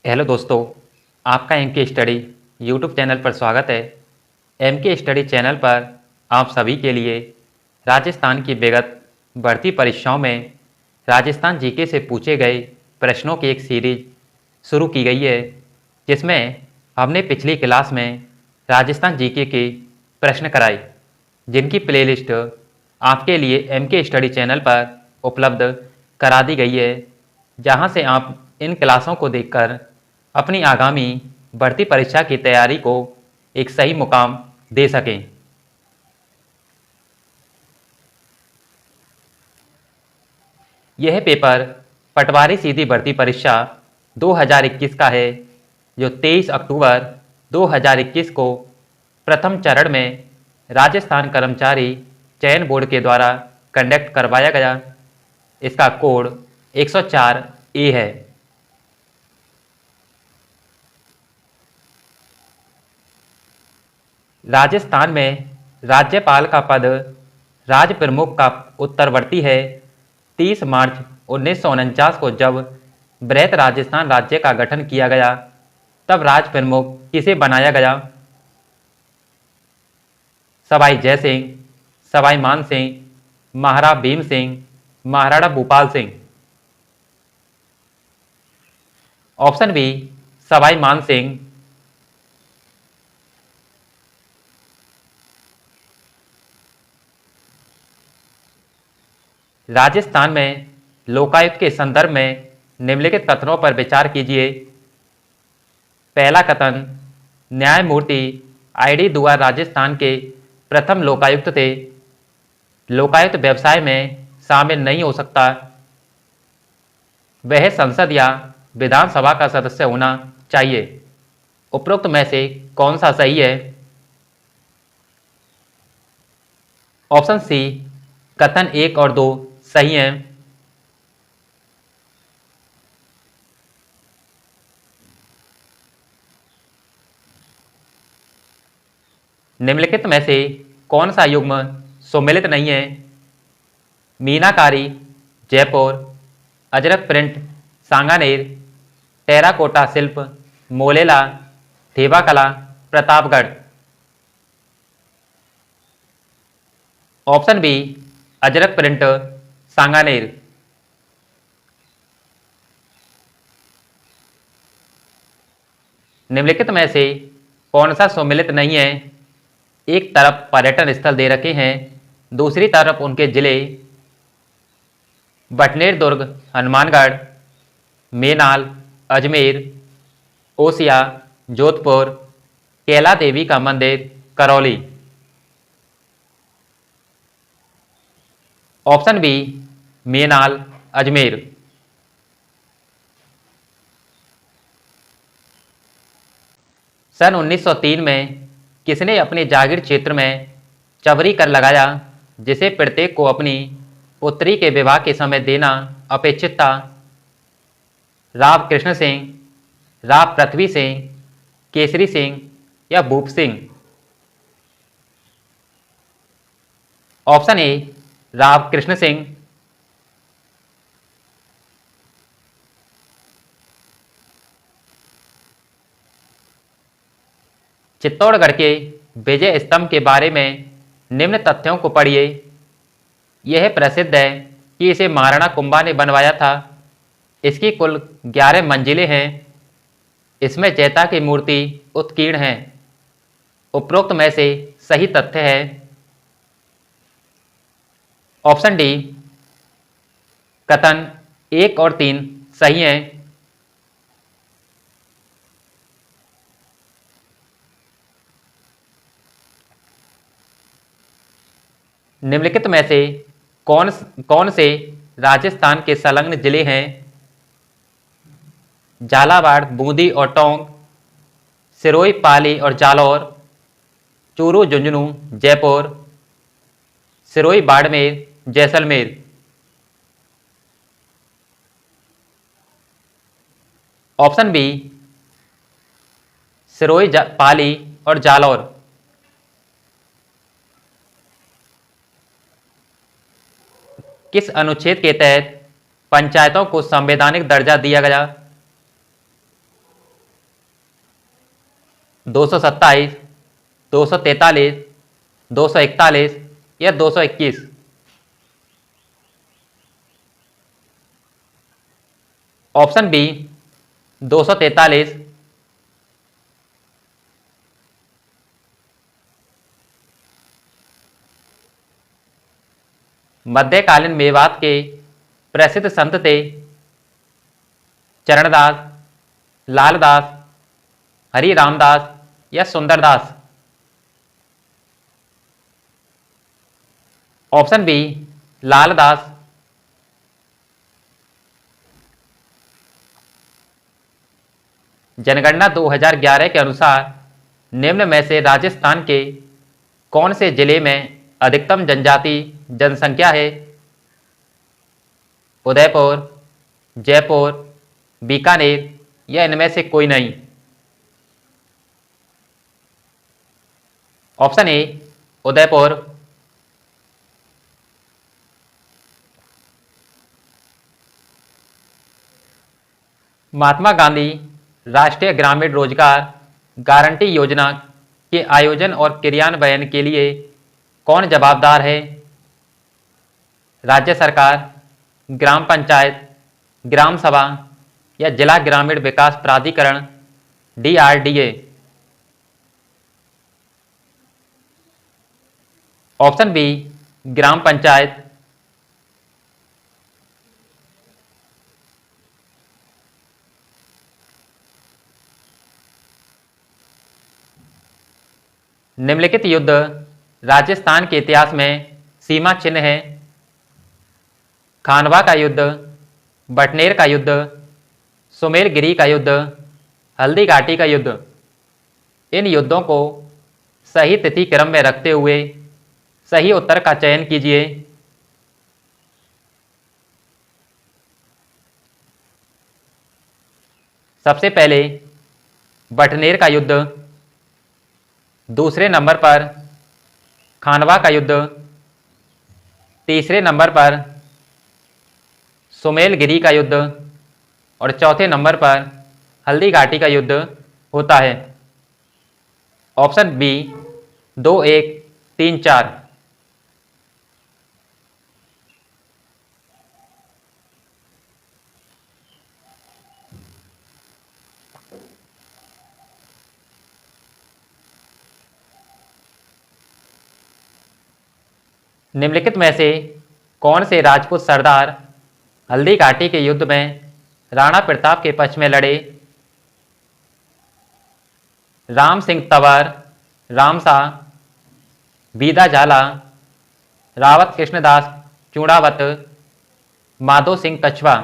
Hello दोस्तों, आपका M के स्टडी यूट्यूब चैनल पर स्वागत है। एम के स्टडी चैनल पर आप सभी के लिए राजस्थान की विगत भर्ती परीक्षाओं में राजस्थान जीके से पूछे गए प्रश्नों की एक सीरीज शुरू की गई है, जिसमें हमने पिछली क्लास में राजस्थान जीके के प्रश्न कराए, जिनकी प्लेलिस्ट आपके लिए एम के स्टडी चैनल पर उपलब्ध करा दी गई है, जहां से आप इन क्लासों को देखकर अपनी आगामी भर्ती परीक्षा की तैयारी को एक सही मुकाम दे सकें। यह पेपर पटवारी सीधी भर्ती परीक्षा 2021 का है, जो 23 अक्टूबर 2021 को प्रथम चरण में राजस्थान कर्मचारी चयन बोर्ड के द्वारा कंडक्ट करवाया गया। इसका कोड 104 ए है। राजस्थान में राज्यपाल का पद राज्य प्रमुख का उत्तरवर्ती है। 30 मार्च 1949 को जब बृहत राजस्थान राज्य का गठन किया गया, तब राज प्रमुख किसे बनाया गया? सवाई जय सिंह, सवाई मान सिंह, महाराणा भीम सिंह, महाराणा भूपाल सिंह। ऑप्शन बी, सवाई मान सिंह। राजस्थान में लोकायुक्त के संदर्भ में निम्नलिखित कथनों पर विचार कीजिए। पहला कथन, न्यायमूर्ति आई.डी. दुआ राजस्थान के प्रथम लोकायुक्त थे। लोकायुक्त व्यवसाय में शामिल नहीं हो सकता। वह संसद या विधानसभा का सदस्य होना चाहिए। उपरोक्त में से कौन सा सही है? ऑप्शन सी, कथन 1 और 2 सही हैं। निम्नलिखित में से कौन सा युग्म सुमेलित नहीं है? मीनाकारी जयपुर, अजरक प्रिंट सांगानेर, टेराकोटा शिल्प मोलेला, थेवाकला Pratapgarh. Option B, Ajrak print Sanganer. निम्नलिखित में से कौन सा सम्मिलित नहीं है? एक तरफ पर्यटन स्थल दे रखे हैं, दूसरी तरफ उनके जिले बटनेर दुर्ग हनुमानगढ़, मेनाल अजमेर, ओसिया जोधपुर, कैला देवी का मंदिर करौली। Option B, Menal Ajmer. सन 1903 में किसने अपने जागीर क्षेत्र में चवरी कर लगाया, जिसे प्रत्येक को अपनी पुत्री के विवाह के समय देना अपेक्षित था? राव कृष्ण सिंह, राव पृथ्वी सिंह, केसरी सिंह या भूप सिंह? Option A, Rao Krishna Singh. चित्तौड़गढ़ के विजय स्तंभ के बारे में निम्न तथ्यों को पढ़िए। यह प्रसिद्ध है कि इसे महाराणा कुंभा ने बनवाया था। इसकी कुल 11 मंजिलें हैं। इसमें जैता की मूर्ति उत्कीर्ण है। उपरोक्त में से सही तथ्य है? ऑप्शन डी, कथन 1 और 3 सही हैं। निम्नलिखित में से कौन कौन से राजस्थान के संलग्न जिले हैं? झालावाड़, बूंदी और टोंक, सिरोही, पाली और जालौर, चूरू, झुंझुनू, जयपुर, सिरोही, बाड़मेर, जैसलमेर। ऑप्शन बी, सिरोही, पाली और जालौर। किस अनुच्छेद के तहत पंचायतों को संवैधानिक दर्जा दिया गया? 227, 243, 241 या 221? Option B 243। मध्यकालीन मेवात के प्रसिद्ध संत थे चरणदास, लालदास, हरि रामदास या सुंदरदास? Option B Laldas. जनगणना 2011 के अनुसार निम्न में से राजस्थान के कौन से जिले में अधिकतम जनजाति जनसंख्या है? उदयपुर, जयपुर, बीकानेर या इनमें से कोई नहीं? Option A Udaipur. महात्मा गांधी राष्ट्रीय ग्रामीण रोजगार गारंटी योजना के आयोजन और क्रियान्वयन के लिए कौन जवाबदार है? राज्य सरकार, ग्राम पंचायत, ग्राम सभा या जिला ग्रामीण विकास प्राधिकरण DRDA? ऑप्शन बी ग्राम पंचायत। निम्नलिखित युद्ध राजस्थान के इतिहास में सीमा चिन्ह है? खानवा का युद्ध, बटनेर का युद्ध, सुमेरगिरी का युद्ध, हल्दी घाटी का युद्ध। इन युद्धों को सही तिथि क्रम में रखते हुए सही उत्तर का चयन कीजिए। सबसे पहले बटनेर का युद्ध, दूसरे नंबर पर खानवा का युद्ध, तीसरे नंबर पर सुमेलगिरी का युद्ध और चौथे नंबर पर हल्दी घाटी का युद्ध होता है। Option B 2, 1, 3, 4। निम्नलिखित में से कौन से राजपूत सरदार हल्दी घाटी के युद्ध में राणा प्रताप के पक्ष में लड़े? राम सिंह तंवर, रामशाह, बीदा झाला, रावत कृष्णदास चूड़ावत, माधो सिंह कछवा?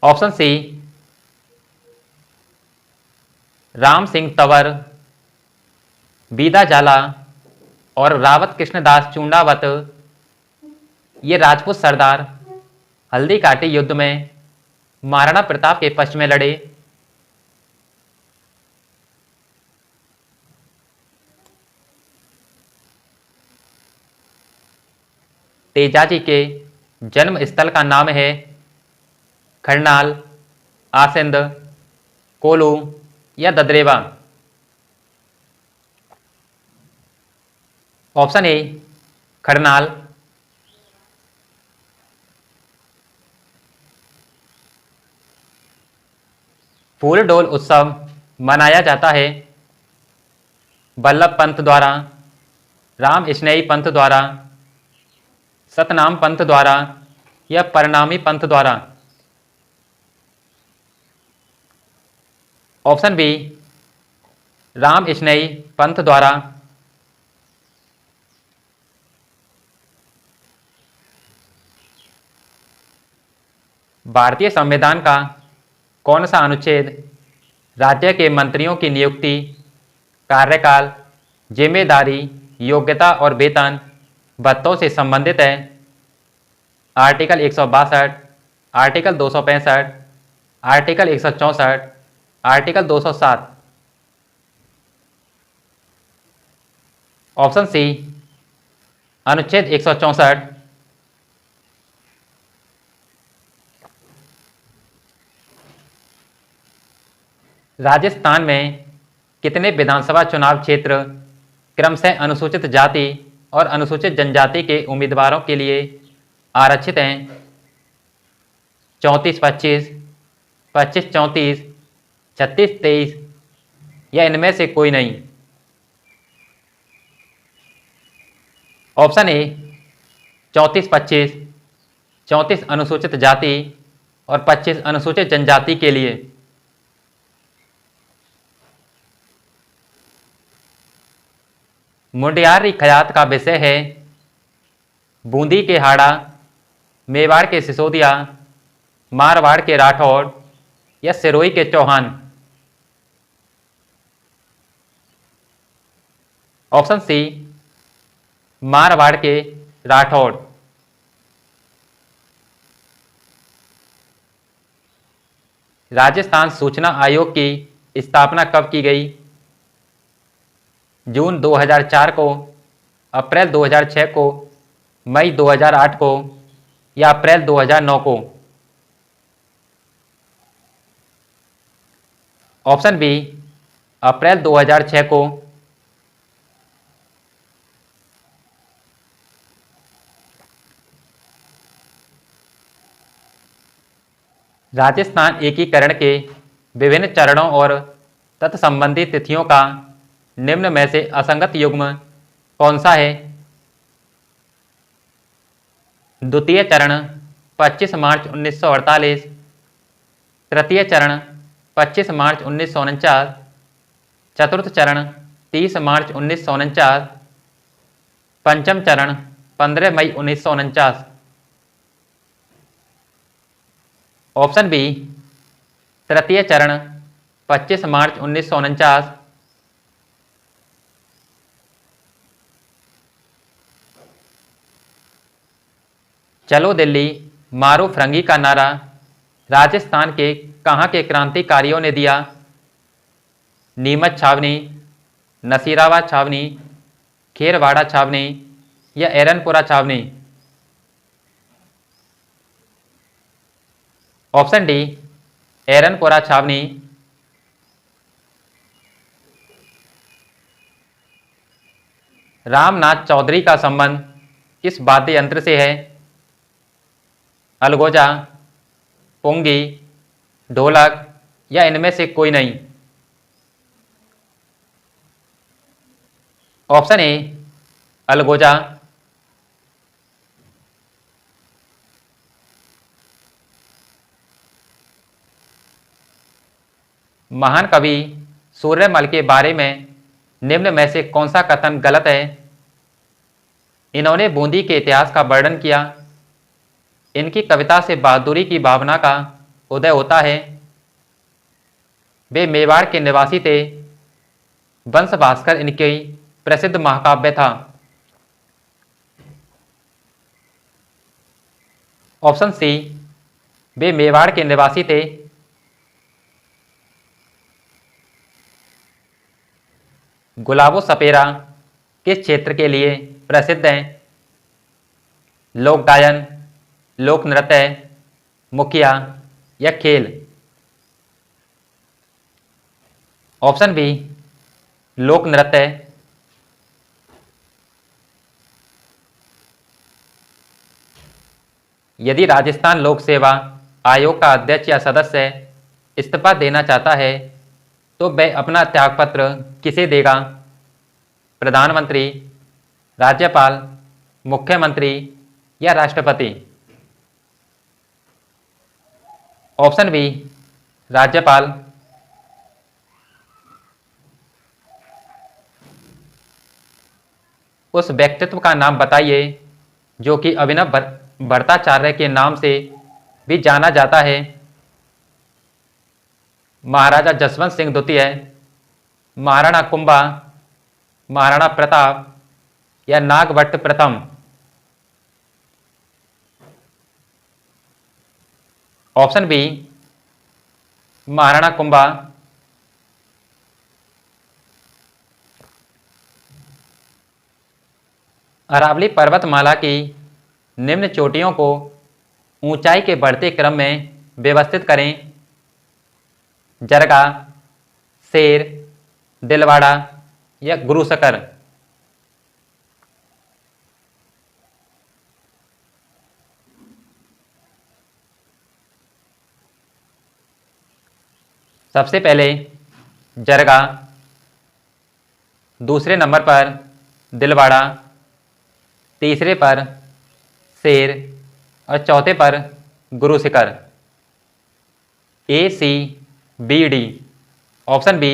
ऑप्शन सी राम सिंह तंवर, बीदा झाला और रावत कृष्णदास चूड़ावत ये राजपूत सरदार हल्दी घाटी युद्ध में महाराणा प्रताप के पक्ष में लड़े। तेजाजी के जन्म स्थल का नाम है खरनाल, आसिंद, कोलू या ददरेवा? Option A Kharnal. फूल डोल उत्सव मनाया जाता है वल्लभ पंत द्वारा, राम स्नेही पंत द्वारा, सतनाम पंत द्वारा या परिणामी पंत द्वारा? ऑप्शन बी राम स्नेही पंत द्वारा। भारतीय संविधान का कौन सा अनुच्छेद राज्य के मंत्रियों की नियुक्ति, कार्यकाल, जिम्मेदारी, योग्यता और वेतन भत्तों से संबंधित है? Article 162, article 265, article 164, article 207? Option C अनुच्छेद 164। राजस्थान में कितने विधानसभा चुनाव क्षेत्र क्रमशः अनुसूचित जाति और अनुसूचित जनजाति के उम्मीदवारों के लिए आरक्षित हैं? 34-25, 25-34, 36-23 या इनमें से कोई नहीं? ऑप्शन ए 34-25, 34 अनुसूचित जाति और 25 अनुसूचित जनजाति के लिए। मुंडियारी खयात का विषय है बूंदी के हाड़ा, मेवाड़ के सिसोदिया, मारवाड़ के राठौड़ या सिरोही के चौहान। ऑप्शन सी मारवाड़ के राठौड़। राजस्थान सूचना आयोग की स्थापना कब की गई? जून 2004 को, अप्रैल 2006 को, मई 2008 को या अप्रैल 2009 को? ऑप्शन बी अप्रैल 2006 को। राजस्थान एकीकरण के विभिन्न चरणों और तत्संबंधी तिथियों का निम्न में से असंगत युग्म कौन सा है? द्वितीय चरण 25 मार्च 1948, तृतीय चरण 25 मार्च 1949, चतुर्थ चरण 30 मार्च 1949, पंचम चरण 15 मई 1949। ऑप्शन बी तृतीय चरण 25 मार्च 1949। चलो दिल्ली मारो फरंगी का नारा राजस्थान के कहाँ के क्रांतिकारियों ने दिया? नीमच छावनी, नसीराबाद छावनी, खेरवाड़ा छावनी या एरनपुरा छावनी? ऑप्शन डी एरनपुरा छावनी। रामनाथ चौधरी का संबंध किस वाद्य यंत्र से है? अलगोजा, पुंगी, ढोलक या इनमें से कोई नहीं? Option A Algoza. महान कवि सूर्यमल के बारे में निम्न में से कौन सा कथन गलत है? इन्होंने बूंदी के इतिहास का वर्णन किया। इनकी कविता से बहादुरी की भावना का उदय होता है। वे मेवाड़ के निवासी थे। वंश भास्कर इनकी प्रसिद्ध महाकाव्य था। ऑप्शन सी वे मेवाड़ के निवासी थे। गुलाबो सपेरा किस क्षेत्र के लिए प्रसिद्ध हैं? लोक गायन, लोक नृत्य, मुखिया या खेल? ऑप्शन बी लोक नृत्य। यदि राजस्थान लोक सेवा आयोग का अध्यक्ष या सदस्य इस्तीफा देना चाहता है तो वह अपना त्यागपत्र किसे देगा? प्रधानमंत्री, राज्यपाल, मुख्यमंत्री या राष्ट्रपति? ऑप्शन बी राज्यपाल। उस व्यक्तित्व का नाम बताइए जो कि अभिनव भट्टाचार्य के नाम से भी जाना जाता है। महाराजा जसवंत सिंह द्वितीय, महाराणा कुंभा, महाराणा प्रताप या नागभट्ट प्रथम? Option B Maharana Kumbha. अरावली पर्वतमाला की निम्न चोटियों को ऊंचाई के बढ़ते क्रम में व्यवस्थित करें। जरगा, शेर, दिलवाड़ा या गुरु शकर। सबसे पहले जरगा, दूसरे नंबर पर दिलवाड़ा, तीसरे पर शेर और चौथे पर गुरु शिखर। A, C, B, D। Option B